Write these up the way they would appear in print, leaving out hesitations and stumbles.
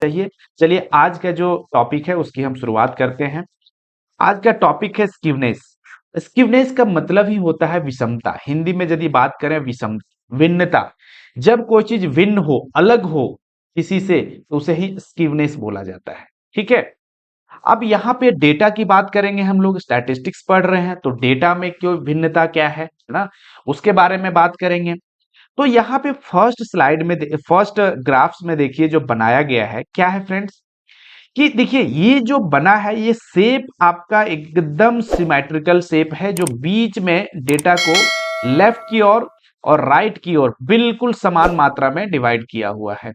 चाहिए। चलिए आज का जो टॉपिक है उसकी हम शुरुआत करते हैं। आज का टॉपिक है स्कीवनेस। स्कीवनेस का मतलब ही होता है विषमता। हिंदी में यदि बात करें विषम भिन्नता, जब कोई चीज भिन्न हो, अलग हो किसी से, तो उसे ही स्कीवनेस बोला जाता है। ठीक है। अब यहाँ पे डेटा की बात करेंगे, हम लोग स्टैटिस्टिक्स पढ़ रहे हैं तो डेटा में क्यों भिन्नता क्या है ना, उसके बारे में बात करेंगे। तो यहाँ पे फर्स्ट स्लाइड में फर्स्ट ग्राफ्स में देखिए जो बनाया गया है क्या है फ्रेंड्स, कि देखिए ये जो बना है ये शेप आपका एकदम सिमेट्रिकल शेप है, जो बीच में डेटा को लेफ्ट की ओर और राइट की ओर बिल्कुल समान मात्रा में डिवाइड किया हुआ है।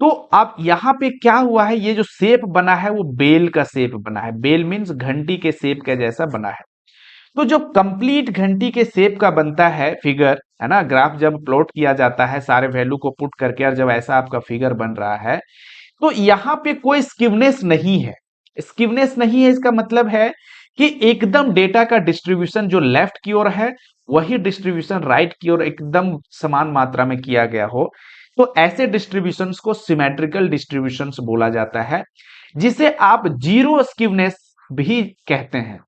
तो अब यहाँ पे क्या हुआ है, ये जो शेप बना है वो बेल का शेप बना है। बेल मीन्स घंटी के शेप का जैसा बना है। तो जो कंप्लीट घंटी के शेप का बनता है फिगर, है ना, ग्राफ जब प्लॉट किया जाता है सारे वैल्यू को पुट करके, और जब ऐसा आपका फिगर बन रहा है तो यहाँ पे कोई स्कीवनेस नहीं है। स्कीवनेस नहीं है इसका मतलब है कि एकदम डेटा का डिस्ट्रीब्यूशन जो लेफ्ट की ओर है वही डिस्ट्रीब्यूशन राइट की ओर एकदम समान मात्रा में किया गया हो। तो ऐसे डिस्ट्रीब्यूशंस को सिमेट्रिकल डिस्ट्रीब्यूशंस बोला जाता है, जिसे आप जीरो स्कीवनेस भी कहते हैं।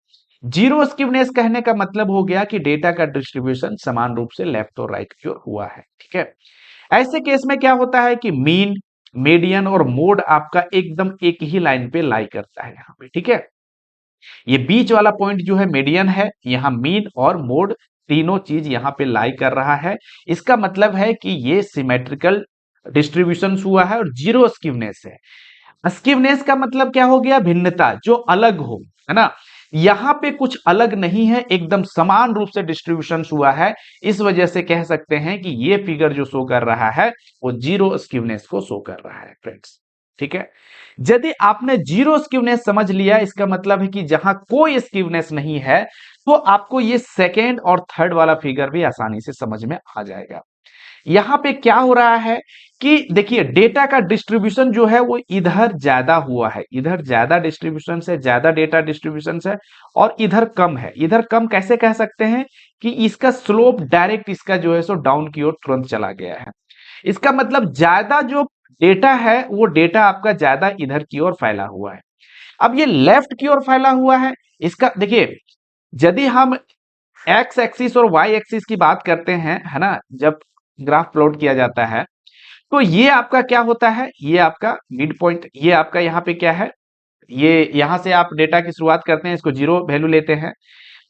जीरो स्कीवनेस कहने का मतलब हो गया कि डेटा का डिस्ट्रीब्यूशन समान रूप से लेफ्ट और राइट की ओर हुआ है। ठीक है। ऐसे केस में क्या होता है कि मीन, मीडियन और मोड आपका एकदम एक ही लाइन पे लाई करता है यहाँ पे। ठीक है। ये बीच वाला पॉइंट जो है मीडियन है, यहाँ मीन और मोड तीनों चीज यहाँ पे लाई कर रहा है। इसका मतलब है कि ये सिमेट्रिकल डिस्ट्रीब्यूशन हुआ है और जीरो स्कीवनेस है। स्कीवनेस का मतलब क्या हो गया, भिन्नता, जो अलग हो, है ना। यहां पे कुछ अलग नहीं है, एकदम समान रूप से डिस्ट्रीब्यूशन हुआ है। इस वजह से कह सकते हैं कि ये फिगर जो शो कर रहा है वो जीरो स्कीवनेस को शो कर रहा है फ्रेंड्स। ठीक है। यदि आपने जीरो स्कीवनेस समझ लिया, इसका मतलब है कि जहां कोई स्कीवनेस नहीं है, तो आपको ये सेकेंड और थर्ड वाला फिगर भी आसानी से समझ में आ जाएगा। यहां पे क्या हो रहा है कि देखिए डेटा का डिस्ट्रीब्यूशन जो है वो इधर ज्यादा हुआ है, इधर ज्यादा डिस्ट्रीब्यूशन है, ज्यादा डेटा डिस्ट्रीब्यूशन है, और इधर कम है। इधर कम कैसे कह सकते हैं कि इसका स्लोप डायरेक्ट इसका जो है सो डाउन की ओर तुरंत चला गया है। इसका मतलब ज्यादा जो डेटा है वो डेटा आपका ज्यादा इधर की ओर फैला हुआ है। अब ये लेफ्ट की ओर फैला हुआ है, इसका देखिए यदि हम एक्स एक्सिस और वाई एक्सिस की बात करते हैं, है ना, जब ग्राफ प्लॉट किया जाता है तो ये आपका क्या होता है, ये आपका मिड पॉइंट, ये आपका यहाँ पे क्या है, ये यहां से आप डेटा की शुरुआत करते हैं, इसको जीरो वैल्यू लेते हैं।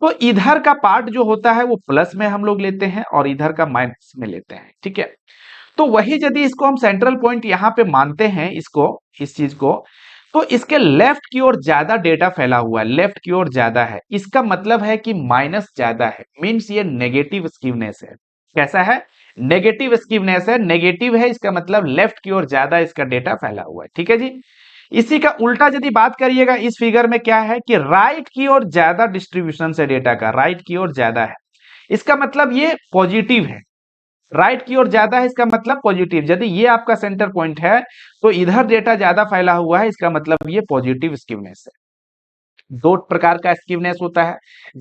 तो इधर का पार्ट जो होता है वो प्लस में हम लोग लेते हैं और इधर का माइनस में लेते हैं। ठीक है। तो वही यदि इसको हम सेंट्रल पॉइंट यहाँ पे मानते हैं, इसको, इस चीज को, तो इसके लेफ्ट की ओर ज्यादा डेटा फैला हुआ है, लेफ्ट की ओर ज्यादा है। इसका मतलब है कि माइनस ज्यादा है, मीन्स ये नेगेटिव स्कीवनेस है। कैसा है, नेगेटिव स्कीवनेस है, नेगेटिव है, इसका मतलब लेफ्ट की ओर ज्यादा इसका डेटा फैला हुआ है। ठीक है जी। इसी का उल्टा यदि बात करिएगा, इस फिगर में क्या है कि राइट की ओर ज्यादा डिस्ट्रीब्यूशन है डेटा का, राइट की ओर ज्यादा है, इसका मतलब ये पॉजिटिव है। राइट की ओर ज्यादा है इसका मतलब पॉजिटिव। यदि ये आपका सेंटर पॉइंट है तो इधर डेटा ज्यादा फैला हुआ है, इसका मतलब ये पॉजिटिव स्कीवनेस है। दो प्रकार का स्कीवनेस होता है।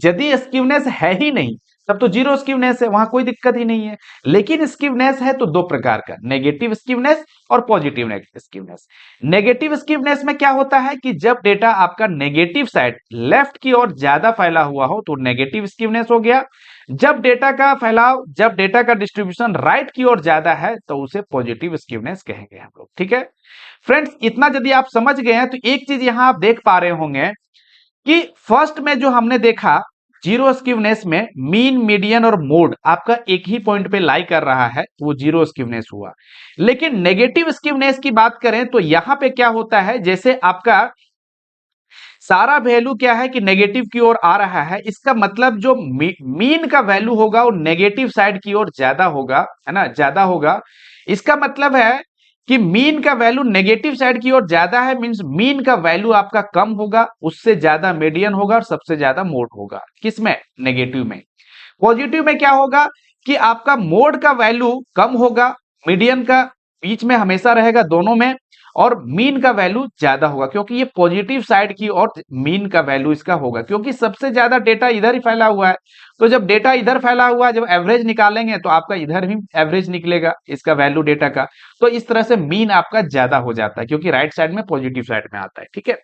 यदि स्कीवनेस है ही नहीं तब तो जीरो स्कीवनेस है, वहां कोई दिक्कत ही नहीं है। लेकिन स्कीवनेस है तो दो प्रकार का, नेगेटिव स्कीवनेस और पॉजिटिव स्कीवनेस। नेगेटिव स्कीवनेस में क्या होता है कि जब डेटा आपका नेगेटिव साइड लेफ्ट की ओर ज्यादा फैला हुआ हो तो नेगेटिव स्कीवनेस हो गया। जब डेटा का फैलाव, जब डेटा का डिस्ट्रीब्यूशन राइट की ओर ज्यादा है तो उसे पॉजिटिव स्कीवनेस कहेंगे हम लोग। ठीक है फ्रेंड्स, इतना यदि आप समझ गए हैं तो एक चीज यहां आप देख पा रहे होंगे कि फर्स्ट में जो हमने देखा जीरो स्कीवनेस में मीन, मीडियन और मोड आपका एक ही पॉइंट पे लाई कर रहा है, वो जीरो स्कीवनेस हुआ। लेकिन नेगेटिव स्कीवनेस की बात करें तो यहां पे क्या होता है, जैसे आपका सारा वैल्यू क्या है कि नेगेटिव की ओर आ रहा है, इसका मतलब जो मीन का वैल्यू होगा वो नेगेटिव साइड की ओर ज्यादा होगा, है ना, ज्यादा होगा। इसका मतलब है कि मीन का वैल्यू नेगेटिव साइड की ओर ज्यादा है, मींस मीन का वैल्यू आपका कम होगा, उससे ज्यादा मीडियन होगा और सबसे ज्यादा मोड होगा। किसमें, नेगेटिव में। पॉजिटिव में क्या होगा कि आपका मोड का वैल्यू कम होगा, मीडियन का बीच में हमेशा रहेगा दोनों में, और मीन का वैल्यू ज्यादा होगा क्योंकि ये पॉजिटिव साइड की ओर मीन का वैल्यू इसका होगा, क्योंकि सबसे ज्यादा डेटा इधर ही फैला हुआ है। तो जब डेटा इधर फैला हुआ है, जब एवरेज निकालेंगे तो आपका इधर भी एवरेज निकलेगा इसका वैल्यू डेटा का। तो इस तरह से मीन आपका ज्यादा हो जाता है क्योंकि राइट साइड में पॉजिटिव साइड में आता है। ठीक है,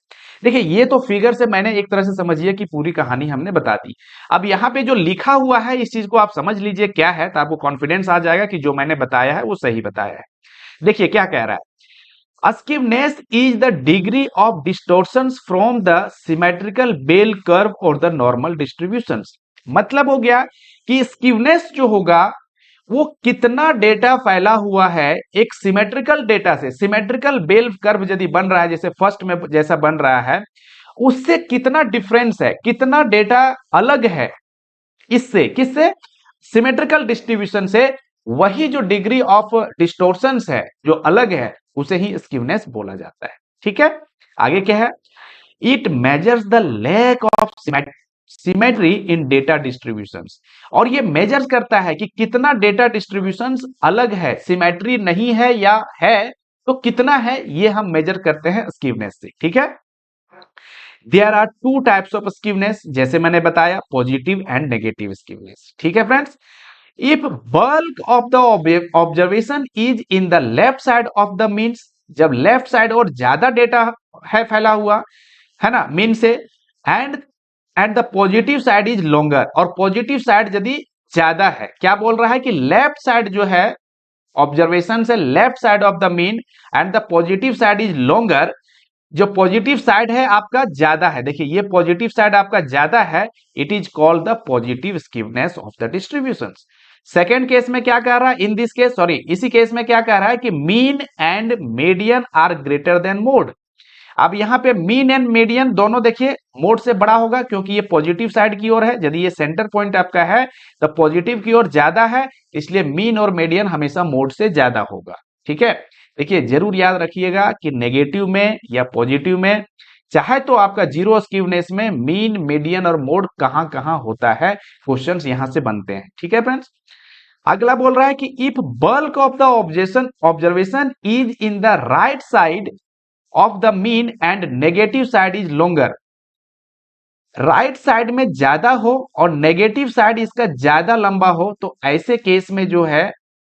देखिए ये तो फिगर से मैंने एक तरह से समझिए कि पूरी कहानी हमने बता दी। अब यहाँ पे जो लिखा हुआ है इस चीज को आप समझ लीजिए क्या है, तो आपको कॉन्फिडेंस आ जाएगा कि जो मैंने बताया है वो सही बताया है। देखिए क्या कह रहा है, Askewness is the degree of distortions from the symmetrical Bell curve or the normal distributions। मतलब हो गया कि स्कीवनेस जो होगा वो कितना डेटा फैला हुआ है एक सिमेट्रिकल डेटा से। सिमेट्रिकल बेल कर्व यदि बन रहा है जैसे फर्स्ट में जैसा बन रहा है, उससे कितना डिफरेंस है, कितना डेटा अलग है इससे, किससे, सिमेट्रिकल डिस्ट्रीब्यूशन से। वही जो डिग्री ऑफ डिस्टोर्शंस है जो अलग है उसे ही स्कीवनेस बोला जाता है। ठीक है, आगे क्या है, it measures the lack of symmetry in data distributions. और ये मेजर करता है कि कितना डेटा डिस्ट्रीब्यूशंस अलग है, सिमेट्री नहीं है या है तो कितना है, ये हम मेजर करते हैं स्कीवनेस से। ठीक है, there are two types of skewness, जैसे मैंने बताया पॉजिटिव एंड नेगेटिव स्कीवनेस। ठीक है friends, if bulk of the observation is in the left side of the means, जब लेफ्ट साइड और ज्यादा डेटा है फैला हुआ है ना मीन से, and and the positive side is longer, और पॉजिटिव साइड यदि ज्यादा है, क्या बोल रहा है कि लेफ्ट साइड जो है ऑब्जर्वेशन से left side of the mean and the positive side is longer, जो पॉजिटिव साइड है आपका ज्यादा है, देखिए ये पॉजिटिव साइड आपका ज्यादा है, it is called the positive skewness of the distribution. Second case में क्या कह रहा है, इन दिस केस सॉरी इसी केस में क्या कह रहा है कि mean and median are greater than mode. अब यहाँ पे मीन एंड मीडियन दोनों देखिए मोड से बड़ा होगा क्योंकि ये पॉजिटिव साइड की ओर है, यदि ये सेंटर पॉइंट आपका है तो पॉजिटिव की ओर ज्यादा है, इसलिए मीन और मीडियन हमेशा मोड से ज्यादा होगा। ठीक है, देखिए जरूर याद रखिएगा कि नेगेटिव में या पॉजिटिव में चाहे तो आपका जीरो स्कीवनेस में मीन मीडियन और मोड कहां कहां होता है, क्वेश्चंस यहां से बनते हैं। ठीक है फ्रेंड्स, अगला बोल रहा है कि if bulk of the observation is in the right side of the mean and negative side is longer, right side में ज्यादा हो और नेगेटिव साइड इसका ज्यादा लंबा हो, तो ऐसे केस में जो है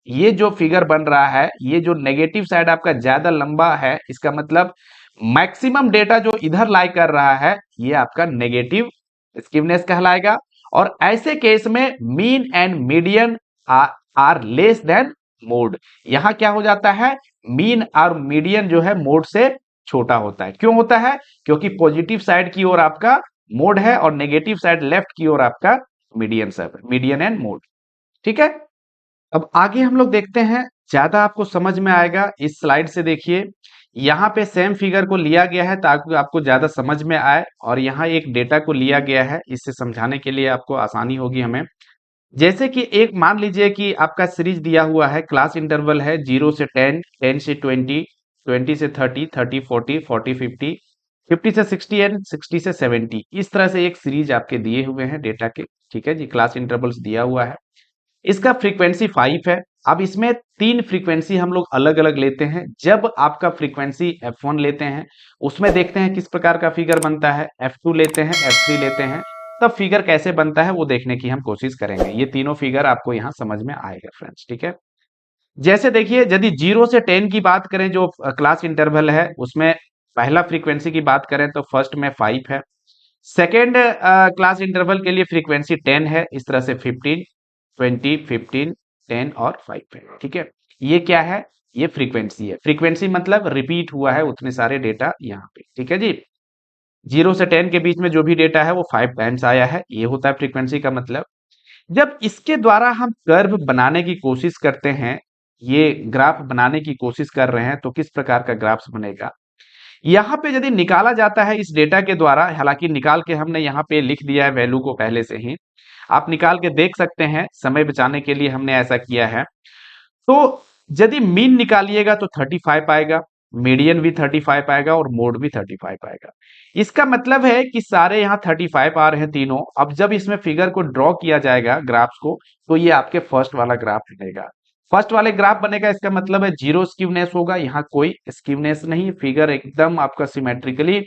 ये जो फिगर बन रहा है, ये जो नेगेटिव साइड आपका ज्यादा लंबा है, इसका मतलब मैक्सिमम डेटा जो इधर लाई कर रहा है ये आपका नेगेटिव स्कीवनेस कहलाएगा। और ऐसे केस में mean and median are less than mode, यहां क्या हो जाता है, मीन और मीडियन जो है मोड से छोटा होता है। क्यों होता है, क्योंकि पॉजिटिव साइड की ओर आपका मोड है और नेगेटिव साइड लेफ्ट की ओर आपका मीडियन सब मीडियन एंड मोड। ठीक है, अब आगे हम लोग देखते हैं, ज्यादा आपको समझ में आएगा इस स्लाइड से। देखिए यहाँ पे सेम फिगर को लिया गया है ताकि आपको ज्यादा समझ में आए, और यहाँ एक डेटा को लिया गया है, इससे समझाने के लिए आपको आसानी होगी हमें। जैसे कि एक मान लीजिए कि आपका सीरीज दिया हुआ है, क्लास इंटरवल है 0 से 10, 10 से 20, 20 से 30, 30 40, 40 50, 50 से 60 एंड 60 से 70, इस तरह से एक सीरीज आपके दिए हुए हैं डेटा के। ठीक है जी, क्लास इंटरवल्स दिया हुआ है, इसका फ्रीक्वेंसी 5 है। अब इसमें तीन फ्रीक्वेंसी हम लोग अलग अलग लेते हैं। जब आपका फ्रीक्वेंसी f1 लेते हैं उसमें देखते हैं किस प्रकार का फिगर बनता है, f2 लेते हैं, f3 लेते हैं, तब फिगर कैसे बनता है वो देखने की हम कोशिश करेंगे। ये तीनों फिगर आपको यहाँ समझ में आएगा फ्रेंड्स। ठीक है, जैसे देखिए यदि 0 से 10 की बात करें जो क्लास इंटरवल है उसमें पहला फ्रीक्वेंसी की बात करें तो फर्स्ट में 5 है। सेकेंड क्लास इंटरवल के लिए फ्रीक्वेंसी 10 है, इस तरह से 15, 20, 15, 10 और 5 है। ठीक है, ये क्या है, ये फ्रीक्वेंसी है। फ्रीक्वेंसी मतलब रिपीट हुआ है उतने सारे डेटा यहाँ पे। ठीक है जी, 0 से 10 के बीच में जो भी डेटा है वो 5 टाइम्स आया है, ये होता है फ्रीक्वेंसी का मतलब। जब इसके द्वारा हम कर्व बनाने की कोशिश करते हैं, ये ग्राफ बनाने की कोशिश कर रहे हैं, तो किस प्रकार का ग्राफ बनेगा, यहाँ पे यदि निकाला जाता है इस डेटा के द्वारा, हालांकि निकाल के हमने यहाँ पे लिख दिया है वैल्यू को पहले से ही, आप निकाल के देख सकते हैं, समय बचाने के लिए हमने ऐसा किया है। तो यदि मीन निकालिएगा तो 35 आएगा, मीडियन भी 35 आएगा और मोड भी 35 आएगा। इसका मतलब है कि सारे यहाँ 35 आ रहे हैं तीनों। अब जब इसमें फिगर को ड्रॉ किया जाएगा ग्राफ्स को, तो ये आपके फर्स्ट वाला ग्राफ बनेगा। फर्स्ट वाले ग्राफ बनेगा, इसका मतलब है जीरो स्क्यूनेस होगा, यहाँ कोई स्क्यूनेस नहीं, फिगर एकदम आपका सिमेट्रिकली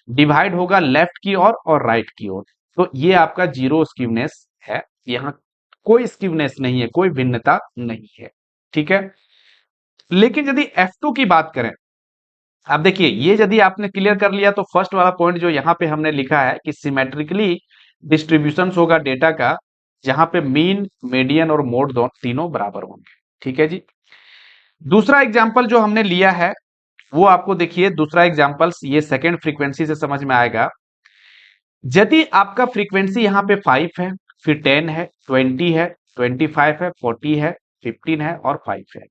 डिवाइड होगा लेफ्ट की ओर और राइट की ओर। तो ये आपका जीरो स्क्यूनेस है, यहाँ कोई स्क्यूनेस नहीं है, कोई भिन्नता नहीं है। ठीक है, लेकिन यदि F2 की बात करें, अब देखिए ये यदि आपने क्लियर कर लिया तो फर्स्ट वाला पॉइंट जो यहाँ पे हमने लिखा है कि सिमेट्रिकली डिस्ट्रीब्यूशन होगा डेटा का, जहां पे मीन, मीडियन और मोड दोनों तीनों बराबर होंगे। ठीक है जी। दूसरा एग्जांपल जो हमने लिया है वो आपको देखिए, दूसरा एग्जांपल ये सेकंड फ्रीक्वेंसी से समझ में आएगा। यदि आपका फ्रीक्वेंसी यहाँ पे 5 है, फिर 10 है, 20 है, 25 है, 40 है, 15 है और 5 है,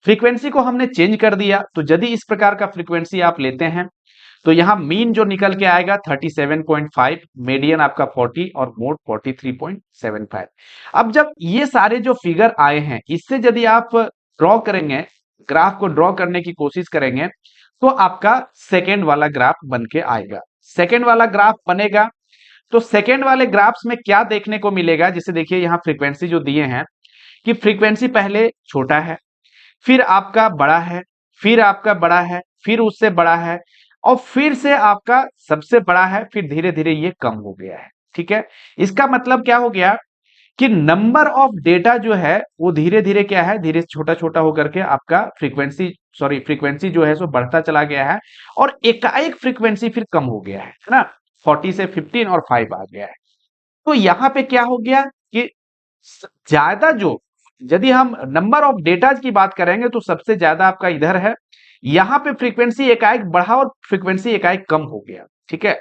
फ्रीक्वेंसी को हमने चेंज कर दिया। तो यदि इस प्रकार का फ्रीक्वेंसी आप लेते हैं तो यहाँ मीन जो निकल के आएगा 37.5, मीडियन आपका 40 और मोड 43.75। अब जब ये सारे जो फिगर आए हैं, इससे यदि आप ड्रॉ करेंगे, ग्राफ को ड्रॉ करने की कोशिश करेंगे, तो आपका सेकेंड वाला ग्राफ बन के आएगा। सेकेंड वाला ग्राफ बनेगा तो सेकेंड वाले ग्राफ्स में क्या देखने को मिलेगा, जैसे देखिए यहाँ फ्रीक्वेंसी जो दिए हैं कि फ्रीक्वेंसी पहले छोटा है, फिर आपका बड़ा है, फिर आपका बड़ा है, फिर उससे बड़ा है और फिर से आपका सबसे बड़ा है, फिर धीरे धीरे ये कम हो गया है। ठीक है, इसका मतलब क्या हो गया कि नंबर ऑफ डेटा जो है वो धीरे धीरे क्या है, धीरे छोटा छोटा होकर के आपका फ्रीक्वेंसी जो है सो बढ़ता चला गया है और एकाएक फ्रीक्वेंसी फिर कम हो गया है ना, 40 से 15 और 5 आ गया है। तो यहाँ पे क्या हो गया कि ज्यादा जो, यदि हम नंबर ऑफ डेटा की बात करेंगे तो सबसे ज्यादा आपका इधर है, यहाँ पे फ्रीक्वेंसी एकाएक बढ़ा और फ्रीक्वेंसी एकाएक कम हो गया। ठीक है,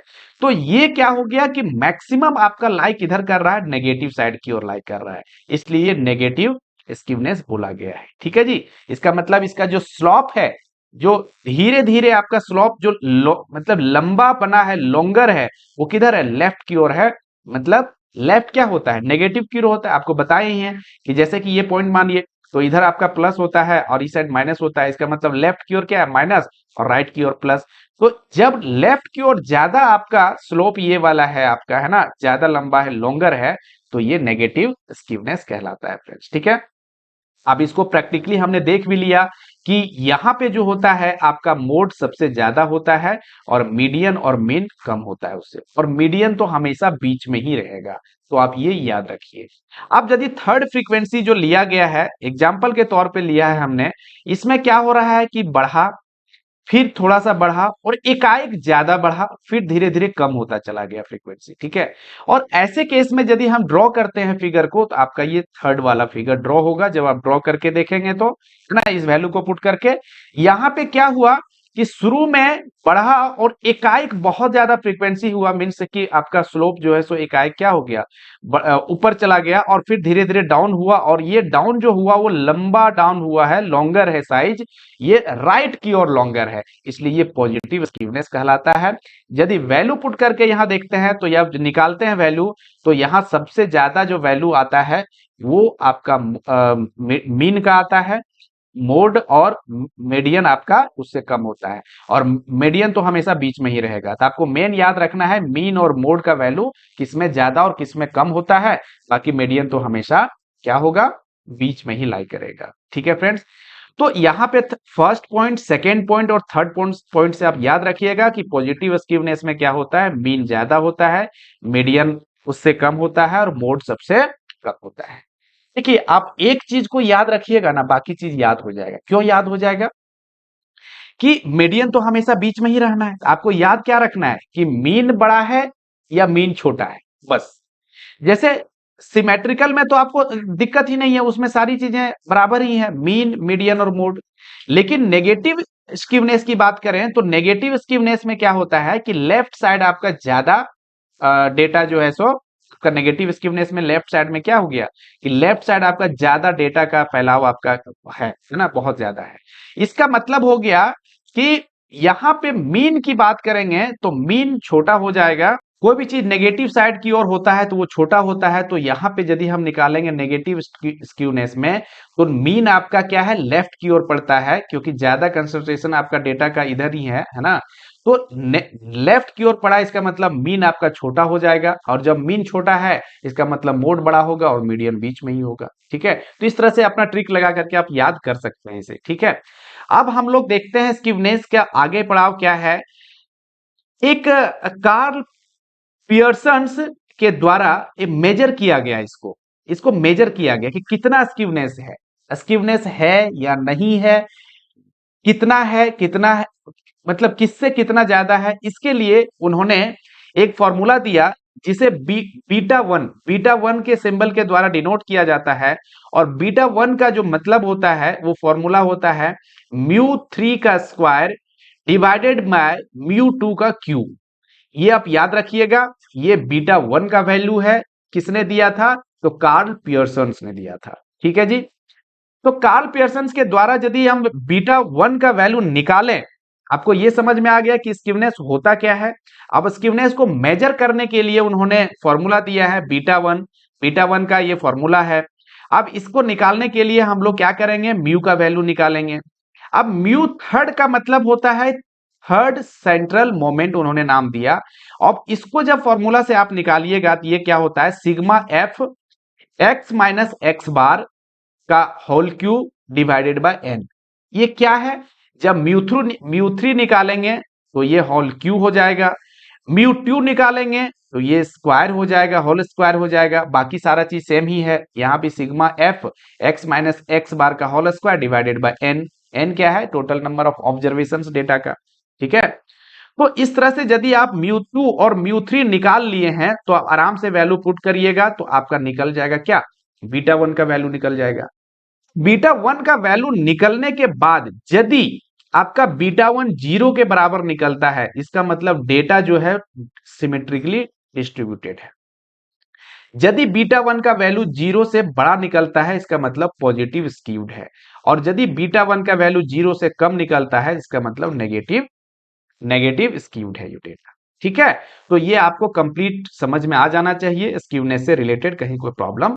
तो ये क्या हो गया कि मैक्सिमम आपका लाइक इधर कर रहा है, नेगेटिव साइड की ओर लाइक कर रहा है, इसलिए नेगेटिव स्क्यूनेस बोला गया है। ठीक है जी, इसका मतलब इसका जो स्लॉप है, जो धीरे धीरे आपका स्लॉप जो मतलब लंबा बना है, लॉन्गर है, वो किधर है, लेफ्ट की ओर है। मतलब लेफ्ट क्या होता है, नेगेटिव की ओर होता है, आपको बताए ही हैं कि जैसे कि ये पॉइंट मानिए तो इधर आपका प्लस होता है और इस साइड माइनस होता है, इसका मतलब लेफ्ट की ओर क्या है, माइनस, और राइट की ओर प्लस। तो जब लेफ्ट की ओर ज्यादा आपका स्लोप ये वाला है आपका, है ना, ज्यादा लंबा है, लॉन्गर है, तो ये नेगेटिव स्क्यूनेस कहलाता है फ्रेंड्स। ठीक है, अब इसको प्रैक्टिकली हमने देख भी लिया कि यहाँ पे जो होता है आपका मोड सबसे ज्यादा होता है और मीडियन और मीन कम होता है उससे, और मीडियन तो हमेशा बीच में ही रहेगा। तो आप ये याद रखिए। अब यदि थर्ड फ्रीक्वेंसी जो लिया गया है, एग्जाम्पल के तौर पे लिया है हमने, इसमें क्या हो रहा है कि बढ़ा, फिर थोड़ा सा बढ़ा और एकाएक ज्यादा बढ़ा, फिर धीरे धीरे कम होता चला गया फ्रीक्वेंसी। ठीक है, और ऐसे केस में यदि हम ड्रॉ करते हैं फिगर को, तो आपका ये थर्ड वाला फिगर ड्रॉ होगा। जब आप ड्रॉ करके देखेंगे तो ना, इस वैल्यू को पुट करके, यहाँ पे क्या हुआ कि शुरू में बढ़ा और एकाएक बहुत ज्यादा फ्रीक्वेंसी हुआ, मीन्स कि आपका स्लोप जो है सो एकाएक क्या हो गया, ऊपर चला गया और फिर धीरे धीरे डाउन हुआ, और ये डाउन जो हुआ वो लंबा डाउन हुआ है, लॉन्गर है साइज, ये राइट की ओर लॉन्गर है, इसलिए ये पॉजिटिव स्क्यूनेस कहलाता है। यदि वैल्यू पुट करके यहाँ देखते हैं तो जब निकालते हैं वैल्यू, तो यहाँ सबसे ज्यादा जो वैल्यू आता है वो आपका मीन का आता है, मोड और मीडियन आपका उससे कम होता है, और मीडियन तो हमेशा बीच में ही रहेगा। तो आपको मेन याद रखना है मीन और मोड का वैल्यू किसमें ज्यादा और किसमें कम होता है, बाकी मीडियन तो हमेशा क्या होगा, बीच में ही लाई करेगा। ठीक है फ्रेंड्स, तो यहाँ पे फर्स्ट पॉइंट, सेकेंड पॉइंट और थर्ड पॉइंट से आप याद रखिएगा कि पॉजिटिव स्क्यूनेस में क्या होता है, मीन ज्यादा होता है, मीडियन उससे कम होता है और मोड सबसे कम होता है। देखिए आप एक चीज को याद रखिएगा ना, बाकी चीज याद हो जाएगा। क्यों याद हो जाएगा, कि मीडियन तो हमेशा बीच में ही रहना है। आपको याद क्या रखना है कि मीन बड़ा है या मीन छोटा है, बस। जैसे सिमेट्रिकल में तो आपको दिक्कत ही नहीं है, उसमें सारी चीजें बराबर ही हैं, मीन, मीडियन और मोड। लेकिन नेगेटिव स्क्यूनेस की बात करें तो नेगेटिव स्क्यूनेस में क्या होता है कि लेफ्ट साइड आपका ज्यादा डेटा जो है सो का, नेगेटिव स्क्यूनेस में लेफ्ट साइड में क्या हो गया कि लेफ्ट साइड आपका ज्यादा डेटा का फैलाव आपका है ना, बहुत ज्यादा है। इसका मतलब हो गया कि यहाँ पे मीन की बात करेंगे तो मीन छोटा हो जाएगा कोई भी चीज नेगेटिव साइड की ओर होता है तो वो छोटा होता है, तो यहाँ पे यदि हम निकालेंगे नेगेटिव स्क्यूनेस में, तो मीन आपका क्या है, लेफ्ट की ओर पड़ता है, क्योंकि ज्यादा कंसंट्रेशन आपका डेटा का इधर ही है ना। तो लेफ्ट की ओर पड़ा, इसका मतलब मीन आपका छोटा हो जाएगा, और जब मीन छोटा है इसका मतलब मोड बड़ा होगा और मीडियन बीच में ही होगा। ठीक है, तो इस तरह से अपना ट्रिक लगा करके आप याद कर सकते हैं इसे। ठीक है, अब हम लोग देखते हैं स्क्यूनेस का आगे पड़ाव क्या है। एक कार्ल पियर्सन्स के द्वारा ये मेजर किया गया, इसको इसको मेजर किया गया कि कितना स्कीवनेस है या नहीं है, कितना है, मतलब किससे कितना ज्यादा है। इसके लिए उन्होंने एक फॉर्मूला दिया जिसे बीटा वन के सिंबल के द्वारा डिनोट किया जाता है, और बीटा वन का जो मतलब होता है वो फॉर्मूला होता है म्यू 3 का स्क्वायर डिवाइडेड बाय म्यू 2 का क्यूब। ये आप याद रखिएगा, ये बीटा वन का वैल्यू है, किसने दिया था, तो कार्ल पियर्सन ने दिया था। ठीक है जी, तो कार्ल पियर्सन के द्वारा यदि हम बीटा वन का वैल्यू निकालें, आपको ये समझ में आ गया कि स्कीवनेस होता क्या है। अब स्कीवनेस को मेजर करने के लिए उन्होंने फॉर्मूला दिया है बीटा वन का ये फॉर्मूला है। अब इसको निकालने के लिए हम लोग क्या करेंगे, म्यू का वैल्यू निकालेंगे। अब म्यू थर्ड का मतलब होता है थर्ड सेंट्रल मोमेंट, उन्होंने नाम दिया। अब इसको जब फॉर्मूला से आप निकालिएगा तो ये क्या होता है, sigma F X minus X bar का whole cube divided by N. ये क्या है, जब म्यू 3 निकालेंगे तो ये होल क्यूब हो जाएगा, म्यू 2 निकालेंगे तो ये स्क्वायर हो जाएगा, होल स्क्वायर हो जाएगा। बाकी सारा चीज सेम ही है, यहाँ पे sigma F X minus X bar का whole square divided by N. N क्या है, total number of observations data का। ठीक है, तो इस तरह से यदि आप म्यू 2 और म्यू 3 निकाल लिए हैं तो आप आराम से वैल्यू पुट करिएगा, तो आपका निकल जाएगा क्या, बीटा वन का वैल्यू निकल जाएगा। बीटा वन का वैल्यू निकलने के बाद यदि आपका बीटा वन 0 के बराबर निकलता है, इसका मतलब डेटा जो है सिमेट्रिकली डिस्ट्रीब्यूटेड है। यदि बीटा वन का वैल्यू 0 से बड़ा निकलता है, इसका मतलब पॉजिटिव स्क्यूड है, और यदि बीटा वन का वैल्यू 0 से कम निकलता है, इसका मतलब नेगेटिव स्क्यूड है ये डेटा। ठीक है, तो ये आपको कंप्लीट समझ में आ जाना चाहिए, स्क्यूनेस से रिलेटेड कहीं कोई प्रॉब्लम